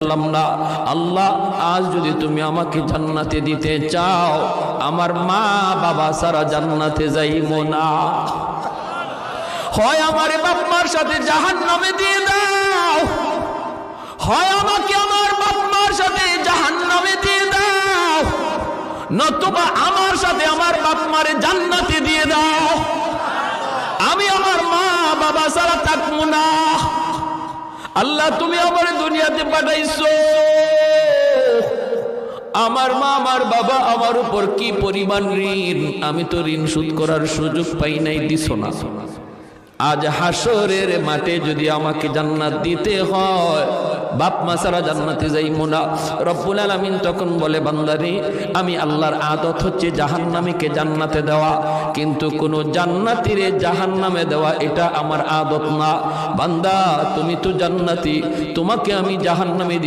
না। আল্লাহ, আজ যদি তুমি আমাকে জান্নাতে দিতে চাও, আমার মা বাবা সারা জান্নাতে যাইব না। হয় আমার বাপ মার সাথে জাহান্নামে দিয়ে দাও, হয় আমাকে আমার বাপ মার সাথে জাহান্নামে দিয়ে দাও, নতুবা আমার সাথে আমার বাপ মারে জান্নাতে দিয়ে দাও। আমি আমার মা বাবা সারা থাকবো না। আল্লাহ, তুমি আমার দুনিয়াতে পাঠাইছো, আমার মা আমার বাবা আমার উপর কি পরিমাণ ঋণ, আমি তো ঋণ শোধ করার সুযোগ পাই নাই, দিছো না। আজ হাসরের মাঠে যদি আমাকে জান্নাত দিতে হয়, বাপ মা ছাড়া জান্নাতে যাইব না। রব্বুল আলামিন তখন বলে, বান্দারে, আমি আল্লাহর আদত হচ্ছে জাহান্নামীকে জান্নাতে দেওয়া, কিন্তু কোন জান্নাতীরে জাহান্নামে দেওয়া এটা আমার আদত না। বান্দা, তুমি তো জান্নাতি, তোমাকে আমি জাহান্নামে দিতে